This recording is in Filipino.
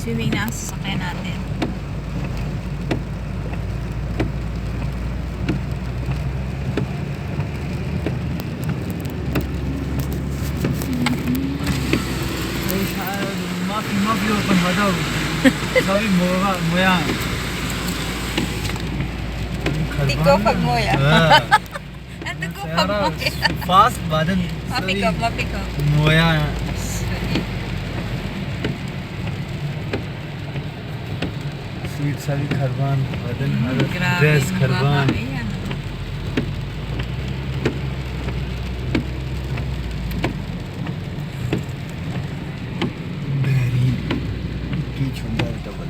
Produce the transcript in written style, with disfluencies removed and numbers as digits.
Swimming na ang sasakyan natin. माफी ओपन बताओ सभी मोया Tiko pag moya. Ano ko pag moya? Fast बादन Mapiko, mapiko. मोया सीट सभी खरबान बादन ड्रेस Grabe, खरबान mga yan. बेहरीन की छुंदा डबल